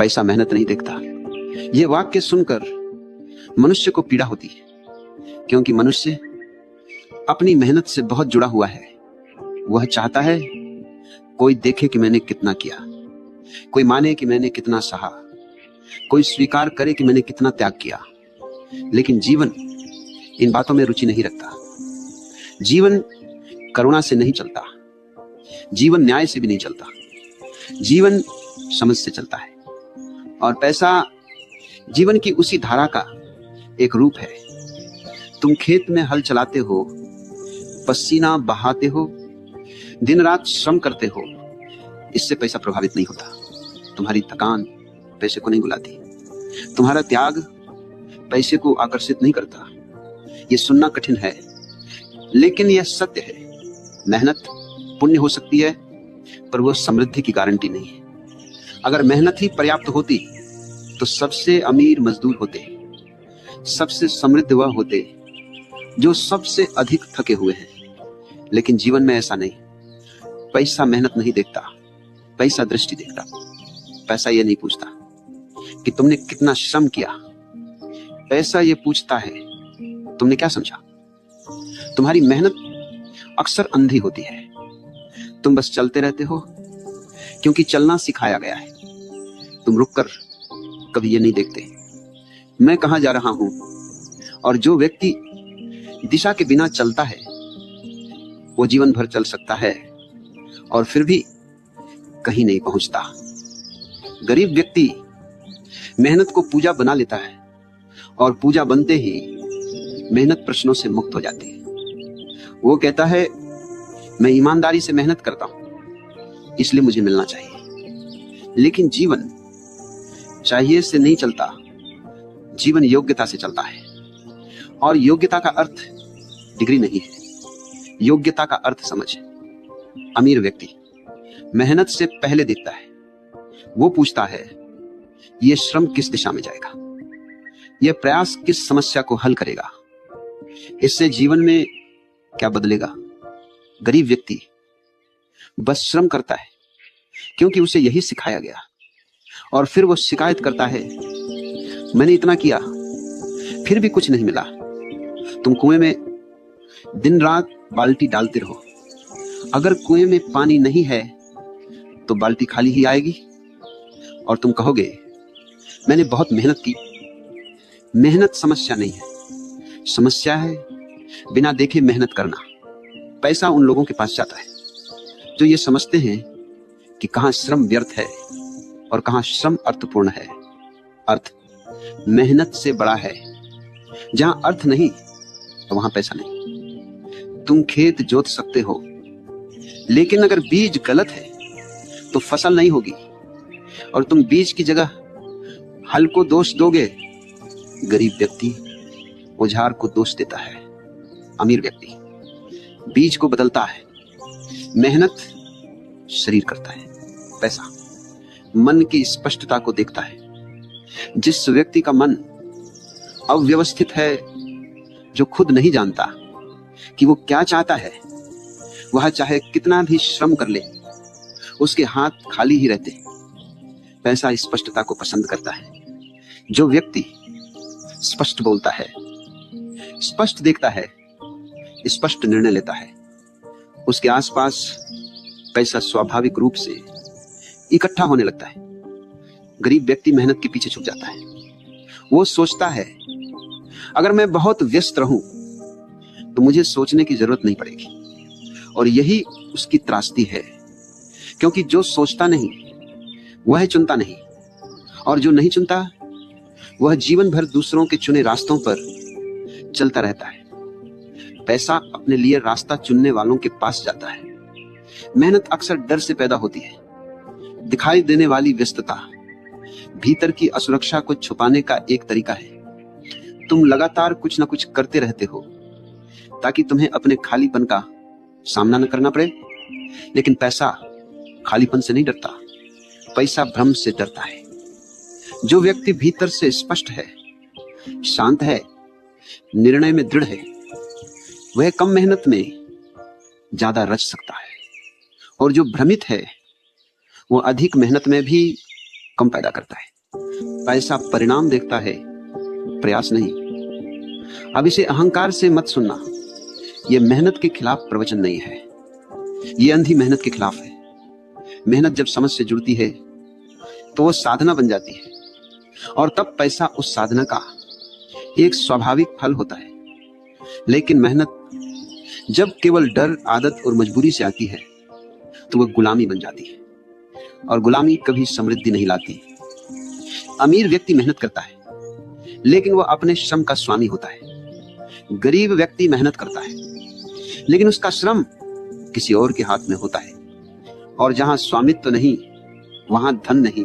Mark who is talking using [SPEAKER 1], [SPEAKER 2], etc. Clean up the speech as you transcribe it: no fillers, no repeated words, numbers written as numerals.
[SPEAKER 1] पैसा मेहनत नहीं देखता। यह वाक्य सुनकर मनुष्य को पीड़ा होती है, क्योंकि मनुष्य अपनी मेहनत से बहुत जुड़ा हुआ है। वह चाहता है कोई देखे कि मैंने कितना किया, कोई माने कि मैंने कितना सहा, कोई स्वीकार करे कि मैंने कितना त्याग किया। लेकिन जीवन इन बातों में रुचि नहीं रखता। जीवन करुणा से नहीं चलता, जीवन न्याय से भी नहीं चलता, जीवन समझ से चलता है। और पैसा जीवन की उसी धारा का एक रूप है। तुम खेत में हल चलाते हो, पसीना बहाते हो, दिन रात श्रम करते हो, इससे पैसा प्रभावित नहीं होता। तुम्हारी थकान पैसे को नहीं बुलाती, तुम्हारा त्याग पैसे को आकर्षित नहीं करता। यह सुनना कठिन है, लेकिन यह सत्य है। मेहनत पुण्य हो सकती है, पर वह समृद्धि की गारंटी नहीं है। अगर मेहनत ही पर्याप्त होती तो सबसे अमीर मजदूर होते, सबसे समृद्ध वह होते जो सबसे अधिक थके हुए हैं। लेकिन जीवन में ऐसा नहीं। पैसा मेहनत नहीं देखता, पैसा दृष्टि देखता। पैसा यह नहीं पूछता कि तुमने कितना श्रम किया, पैसा यह पूछता है तुमने क्या समझा। तुम्हारी मेहनत अक्सर अंधी होती है। तुम बस चलते रहते हो क्योंकि चलना सिखाया गया है। तुम रुककर कभी ये नहीं देखते मैं कहां जा रहा हूं। और जो व्यक्ति दिशा के बिना चलता है वो जीवन भर चल सकता है और फिर भी कहीं नहीं पहुंचता। गरीब व्यक्ति मेहनत को पूजा बना लेता है और पूजा बनते ही मेहनत प्रश्नों से मुक्त हो जाती है। वो कहता है मैं ईमानदारी से मेहनत करता हूं इसलिए मुझे मिलना चाहिए। लेकिन जीवन चाहिए से नहीं चलता, जीवन योग्यता से चलता है। और योग्यता का अर्थ डिग्री नहीं है, योग्यता का अर्थ समझ है। अमीर व्यक्ति मेहनत से पहले देखता है। वो पूछता है यह श्रम किस दिशा में जाएगा, यह प्रयास किस समस्या को हल करेगा, इससे जीवन में क्या बदलेगा। गरीब व्यक्ति बस श्रम करता है क्योंकि उसे यही सिखाया गया, और फिर वो शिकायत करता है मैंने इतना किया फिर भी कुछ नहीं मिला। तुम कुएं में दिन रात बाल्टी डालते रहो, अगर कुएं में पानी नहीं है तो बाल्टी खाली ही आएगी और तुम कहोगे मैंने बहुत मेहनत की। मेहनत समस्या नहीं है, समस्या है बिना देखे मेहनत करना। पैसा उन लोगों के पास जाता है जो ये समझते हैं कि कहां श्रम व्यर्थ है और कहां श्रम अर्थपूर्ण है। अर्थ मेहनत से बड़ा है। जहां अर्थ नहीं तो वहां पैसा नहीं। तुम खेत जोत सकते हो, लेकिन अगर बीज गलत है तो फसल नहीं होगी, और तुम बीज की जगह हल को दोष दोगे। गरीब व्यक्ति औजार को दोष देता है, अमीर व्यक्ति बीज को बदलता है। मेहनत शरीर करता है, पैसा मन की स्पष्टता को देखता है। जिस व्यक्ति का मन अव्यवस्थित है, जो खुद नहीं जानता कि वो क्या चाहता है, वह चाहे कितना भी श्रम कर ले उसके हाथ खाली ही रहते। पैसा स्पष्टता को पसंद करता है। जो व्यक्ति स्पष्ट बोलता है, स्पष्ट देखता है, स्पष्ट निर्णय लेता है, उसके आसपास पैसा स्वाभाविक रूप से इकट्ठा होने लगता है। गरीब व्यक्ति मेहनत के पीछे छुप जाता है। वो सोचता है अगर मैं बहुत व्यस्त रहूं तो मुझे सोचने की जरूरत नहीं पड़ेगी, और यही उसकी त्रासदी है। क्योंकि जो सोचता नहीं वह चुनता नहीं, और जो नहीं चुनता वह जीवन भर दूसरों के चुने रास्तों पर चलता रहता है। पैसा अपने लिए रास्ता चुनने वालों के पास जाता है। मेहनत अक्सर डर से पैदा होती है। दिखाई देने वाली व्यस्तता भीतर की असुरक्षा को छुपाने का एक तरीका है। तुम लगातार कुछ न कुछ करते रहते हो ताकि तुम्हें अपने खालीपन का सामना न करना पड़े। लेकिन पैसा खालीपन से नहीं डरता, पैसा भ्रम से डरता है। जो व्यक्ति भीतर से स्पष्ट है, शांत है, निर्णय में दृढ़ है, वह कम मेहनत में ज्यादा रच सकता है। और जो भ्रमित है वो अधिक मेहनत में भी कम पैदा करता है। पैसा परिणाम देखता है, प्रयास नहीं। अब इसे अहंकार से मत सुनना। यह मेहनत के खिलाफ प्रवचन नहीं है, यह अंधी मेहनत के खिलाफ है। मेहनत जब समझ से जुड़ती है तो वो साधना बन जाती है, और तब पैसा उस साधना का एक स्वाभाविक फल होता है। लेकिन मेहनत जब केवल डर, आदत और मजबूरी से आती है तो वह गुलामी बन जाती है, और गुलामी कभी समृद्धि नहीं लाती। अमीर व्यक्ति मेहनत करता है लेकिन वह अपने श्रम का स्वामी होता है। गरीब व्यक्ति मेहनत करता है लेकिन उसका श्रम किसी और के हाथ में होता है। और जहां स्वामित्व नहीं, वहां धन नहीं,